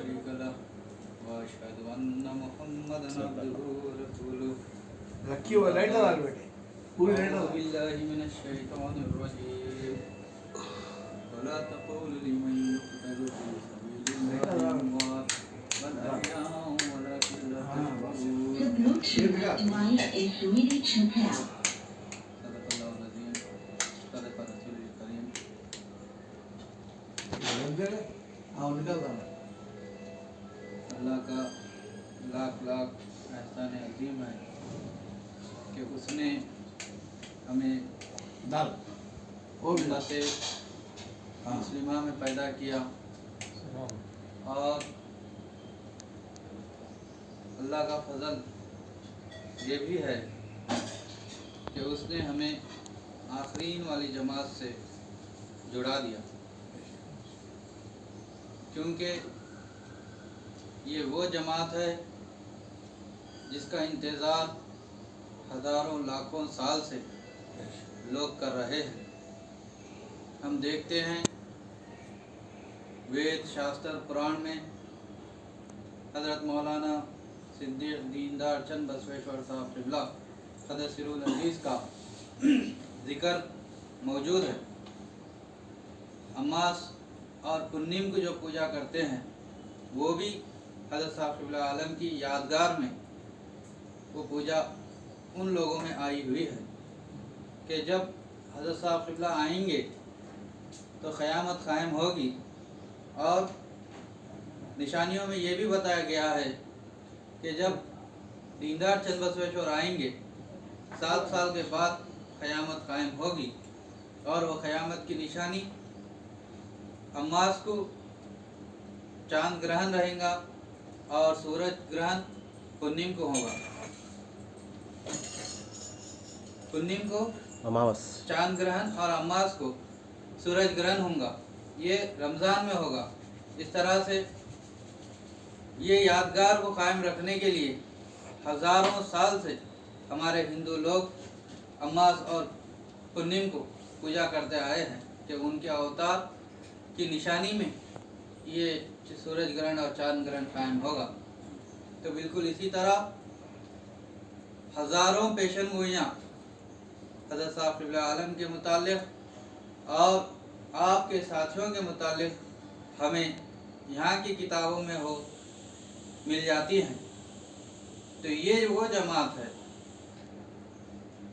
شريك له وأشهد أن محمدا عبده ورسوله رکھی ہوا لائٹر ڈال بیٹے پوری لائٹر أعوذ بالله من الشيطان الرجيم ولا تقولوا لمن يقتل في سبيل الله أموات بل أحياء ولكن لا تشعرون The Bluetooth device is ready to pair. صدق الله العظيم صدق رسول الكريم. ہاں نکلتا ہے اللہ کا لاکھ لاکھ احسان عظیم ہے کہ اس نے ہمیں دال وہ بھی ملت مسلمہ میں پیدا کیا اور اللہ کا فضل یہ بھی ہے کہ اس نے ہمیں آخرین والی جماعت سے جڑا دیا، کیونکہ یہ وہ جماعت ہے جس کا انتظار ہزاروں لاکھوں سال سے لوگ کر رہے ہیں۔ ہم دیکھتے ہیں وید شاستر پران میں حضرت مولانا صدیق دیندار چند بسویشور صاحب قبلہ قدس سر العزیز کا ذکر موجود ہے۔ اماس اور پنیم کو جو پوجا کرتے ہیں وہ بھی حضرت صاحب قبلہ عالم کی یادگار میں وہ پوجا ان لوگوں میں آئی ہوئی ہے کہ جب حضرت صاحب قبلہ آئیں گے تو قیامت قائم ہوگی، اور نشانیوں میں یہ بھی بتایا گیا ہے کہ جب دیندار چند بسویشور آئیں گے 7 سال کے بعد قیامت قائم ہوگی، اور وہ قیامت کی نشانی اماس کو چاند گرہن رہیں گا اور سورج گرہن پنیم کو ہوگا۔ پنیم کو اماوس چاند گرہن اور اماس کو سورج گرہن ہوگا، یہ رمضان میں ہوگا۔ اس طرح سے یہ یادگار کو قائم رکھنے کے لیے ہزاروں سال سے ہمارے ہندو لوگ اماس اور پنیم کو پوجا کرتے آئے ہیں کہ ان کے اوتار کی نشانی میں یہ سورج گرہن اور چاند گرہن قائم ہوگا۔ تو بالکل اسی طرح ہزاروں پیشن گوئیاں حضرت صاحب قبلہ عالم کے متعلق اور آپ کے ساتھیوں کے متعلق ہمیں یہاں کی کتابوں میں مل جاتی ہیں۔ تو یہ وہ جماعت ہے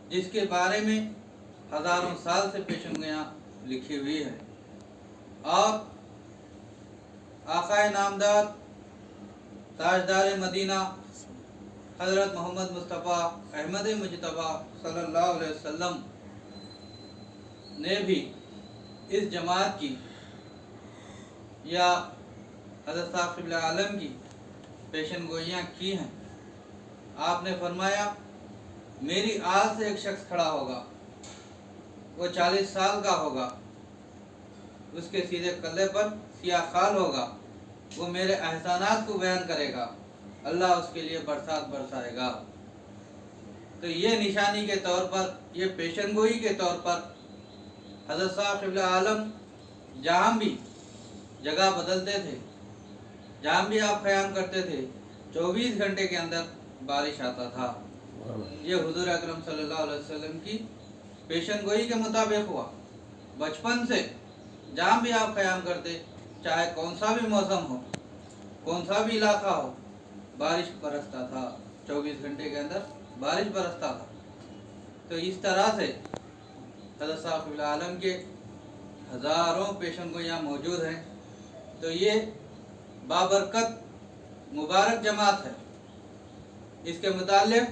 جس کے بارے میں ہزاروں سال سے پیشن گوئیاں لکھی ہوئی ہے، اور آقائے نامدار تاجدار مدینہ حضرت محمد مصطفیٰ احمد مجتبیٰ صلی اللہ علیہ وسلم نے بھی اس جماعت کی یا حضرت صاحب قبلہ عالم کی پیشن گوئیاں کی ہیں۔ آپ نے فرمایا میری آل سے ایک شخص کھڑا ہوگا، وہ 40 سال کا ہوگا، اس کے سیدھے کلے پر سیاہ خال ہوگا، وہ میرے احسانات کو بیان کرے گا، اللہ اس کے لیے برسات برسائے گا۔ تو یہ نشانی کے طور پر، یہ پیشن گوئی کے طور پر حضرت صاحب قبلہ عالم جہاں بھی جگہ بدلتے تھے، جہاں بھی آپ قیام کرتے تھے 24 گھنٹے کے اندر بارش آتا تھا۔ یہ حضور اکرم صلی اللہ علیہ وسلم کی پیشن گوئی کے مطابق ہوا۔ بچپن سے جہاں بھی آپ قیام کرتے، چاہے کون سا بھی موسم ہو، کون سا بھی علاقہ ہو، بارش برستا تھا، 24 گھنٹے کے اندر بارش برستا تھا۔ تو اس طرح سے حضرت صاحب قبلہ عالم کے ہزاروں پیشن گوئیاں موجود ہیں۔ تو یہ بابرکت مبارک جماعت ہے۔ اس کے متعلق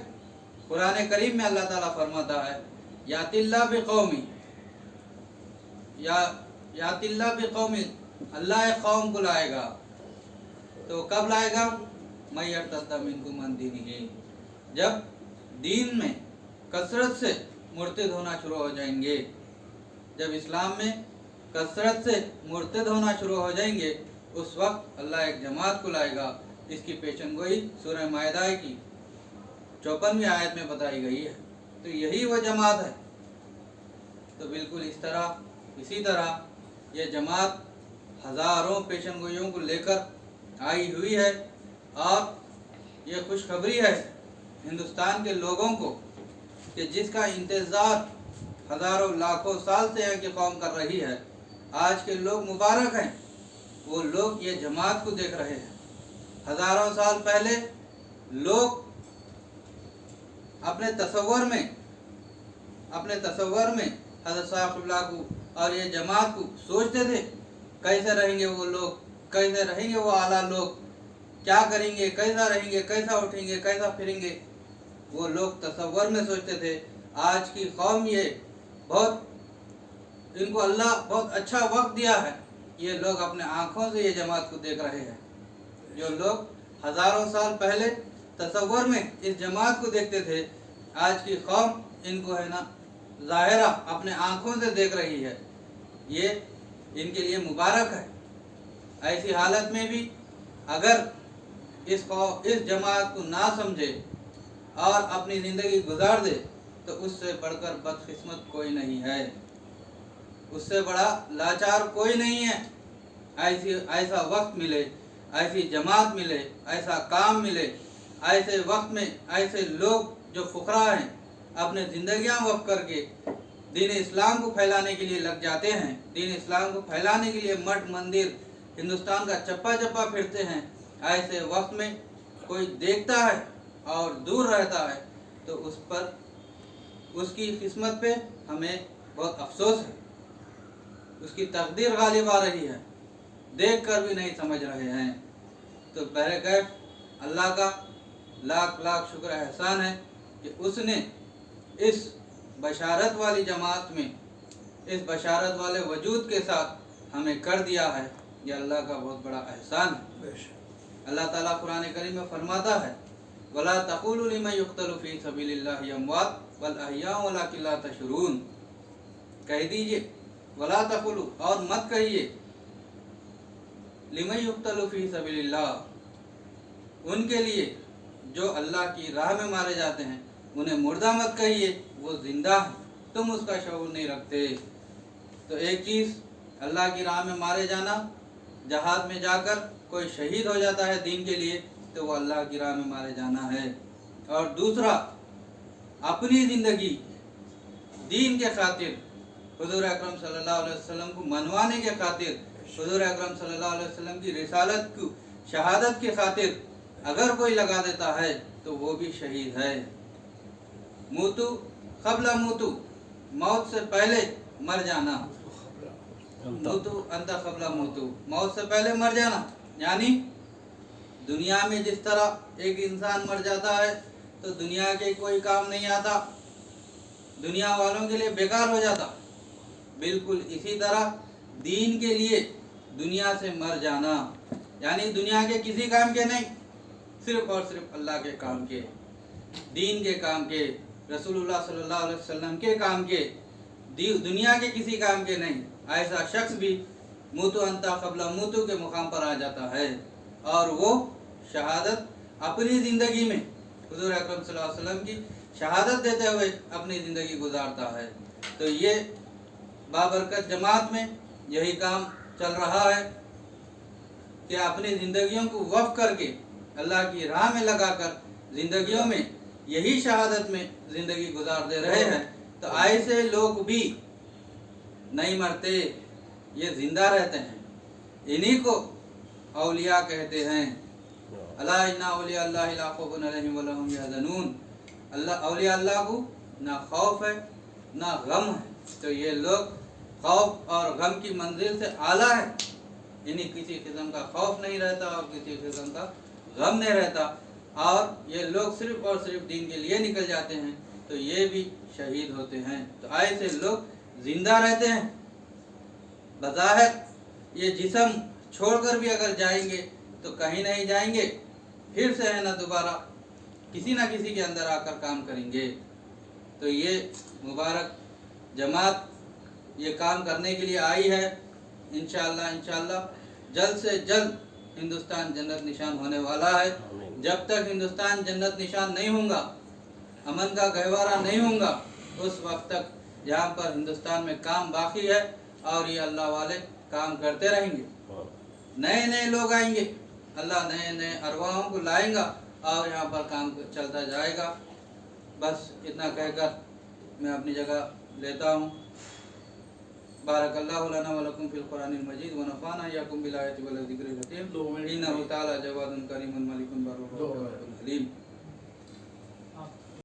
قرآن کریم میں اللہ تعالیٰ فرماتا ہے یات اللہ بقومی، یات اللہ بقومی، اللہ ایک قوم کو لائے گا۔ تو کب لائے گا؟ من یرتد منکم عن دینہ، جب دین میں کثرت سے مرتد ہونا شروع ہو جائیں گے، جب اسلام میں کثرت سے مرتد ہونا شروع ہو جائیں گے، اس وقت اللہ ایک جماعت کو لائے گا۔ اس کی پیشن گوئی سورہ مائدہ کی 54ویں آیت میں بتائی گئی ہے۔ تو یہی وہ جماعت ہے۔ تو بالکل اسی طرح یہ جماعت ہزاروں پیشن گوئیوں کو لے کر आई हुई है और ये खुशखबरी है हिंदुस्तान के लोगों को कि जिसका इंतज़ार हज़ारों लाखों साल से है कि कौम कर रही है। आज के लोग मुबारक हैं, वो लोग ये जमात को देख रहे हैं। हज़ारों साल पहले लोग अपने तसव्वुर में हज़रत साहिबुल्लाह को और ये जमात को सोचते थे कैसे रहेंगे वो लोग, कैसे रहेंगे वो आला लोग, क्या करेंगे, कैसा रहेंगे, कैसा उठेंगे, कैसा फिरेंगे, वो लोग तसव्वुर में सोचते थे। आज की कौम ये इनको अल्लाह बहुत अच्छा वक्त दिया है, ये लोग अपने आँखों से ये जमात को देख रहे हैं। जो लोग हज़ारों साल पहले तसव्वुर में इस जमात को देखते थे, आज की कौम इनको है ना ज़ाहिरा अपने आँखों से देख रही है। ये इनके लिए मुबारक है। ऐसी हालत में भी अगर इस जमात को ना समझे और अपनी ज़िंदगी गुजार दे तो उससे बढ़कर बदकिस्मत कोई नहीं है, उससे बड़ा लाचार कोई नहीं है। ऐसा वक्त मिले, ऐसी जमात मिले, ऐसा काम मिले, ऐसे वक्त में ऐसे लोग जो फुकरा हैं अपने ज़िंदगियां वक़्फ करके दीन इस्लाम को फैलाने के लिए लग जाते हैं। दीन इस्लाम को फैलाने के लिए मठ मंदिर हिंदुस्तान का चप्पा चप्पा फिरते हैं। ऐसे वक्त में कोई देखता है और दूर रहता है तो उस पर उसकी किस्मत पे हमें बहुत अफसोस है। उसकी तकदीर गालिब आ रही है, देख कर भी नहीं समझ रहे हैं। तो बहरकैफ अल्लाह का लाख लाख शुक्र एहसान है कि उसने इस बशारत वाली जमात में, इस बशारत वाले वजूद के साथ हमें कर दिया है। ये अल्लाह का बहुत बड़ा एहसान है। अल्लाह ताला कुरान करीम में फरमाता है, वला तक़ूलू लिमन युक़्तलू फ़ी सबीलिल्लाहि अमवात बल अहयाउ वलाकिन ला तशऊरून। कह दीजिए वला तक़ूलू, और मत कहिए, लिमन युक़्तलू फ़ी सबीलिल्लाह, उनके लिए जो अल्लाह की राह में मारे जाते हैं उन्हें मुर्दा मत कहिए, वो जिंदा है, तुम उसका शऊर नहीं रखते। तो एक चीज़ अल्लाह की राह में मारे जाना, जहाद में जाकर कोई शहीद हो जाता है दीन के लिए तो वो अल्लाह की राह में मारे जाना है। और दूसरा अपनी ज़िंदगी दीन के खातिर, हुज़ूर अकरम सल्लल्लाहु अलैहि वसल्लम को मनवाने के खातिर, हुज़ूर अकरम सल्लल्लाहु अलैहि वसल्लम की रिसालत को शहादत के खातिर अगर कोई लगा देता है तो वो भी शहीद है। मूतू क़ब्ला मूतू, मौत से पहले मर जाना। मूतू अंता क़ब्ला मूतू, मौत से पहले मर जाना। यानी दुनिया में जिस तरह एक इंसान मर जाता है तो दुनिया के कोई काम नहीं आता, दुनिया वालों के लिए बेकार हो जाता, बिल्कुल इसी तरह दीन के लिए दुनिया से मर जाना, यानी दुनिया के किसी काम के नहीं, सिर्फ और सिर्फ अल्लाह के काम के, दीन के काम के, रसूलुल्लाह सल्लल्लाहु अलैहि वसल्लम के काम के, दुनिया के किसी काम के नहीं। ऐसा शख्स भी मूतू अंता क़ब्ला मूतू के मुकाम पर आ जाता है और वो शहादत अपनी ज़िंदगी में हुज़ूर अकरम सल्लल्लाहु अलैहि वसल्लम की शहादत देते हुए अपनी ज़िंदगी गुजारता है। तो ये बाबरकत जमात में यही काम चल रहा है कि अपनी ज़िंदगियों को वक़्फ़ करके अल्लाह की राह में लगाकर ज़िंदगियों में यही शहादत में ज़िंदगी गुजार दे रहे हैं। तो ऐसे लोग भी नहीं मरते, ये ज़िंदा रहते हैं। इन्हीं को औलिया कहते हैं। अला इन्ना औलिया अल्लाहि ला खौफुन अलैहिम वला हुम यहज़नून। अल्लाह औलिया अल्लाह को ना खौफ है ना गम है। तो ये लोग खौफ और गम की मंजिल से आला है। इन्हें किसी किस्म का खौफ नहीं रहता और किसी किस्म का गम नहीं रहता, और ये लोग सिर्फ और सिर्फ दीन के लिए निकल जाते हैं तो ये भी शहीद होते हैं। तो ऐसे लोग जिंदा रहते हैं। बज़ाहिर ये जिस्म छोड़कर भी अगर जाएंगे तो कहीं नहीं जाएंगे, फिर से है ना दोबारा किसी ना किसी के अंदर आकर काम करेंगे। तो ये मुबारक जमात ये काम करने के लिए आई है। इंशाअल्लाह जल्द से जल्द हिंदुस्तान जन्नत निशान होने वाला है। जब तक हिंदुस्तान जन्नत निशान नहीं होगा, अमन का गहवारा नहीं होगा, उस वक्त तक यहाँ पर हिंदुस्तान में काम बाकी है और ये अल्लाह वाले काम करते रहेंगे। नए नए लोग आएंगे, अल्लाह नए नए अरवाहों को लाएगा और यहाँ पर काम चलता जाएगा। बस इतना कहकर मैं अपनी जगह लेता हूँ। बारकल्लाहु लना व लकुम फिल कुरानिल मजीद व नफ़ाना इय्याकुम बिल आयति वल ज़िक्रिल हकीम। इन्नहु तआला जवादुन करीमुन मलिकुन बर्रुर रऊफ़ुर हलीम।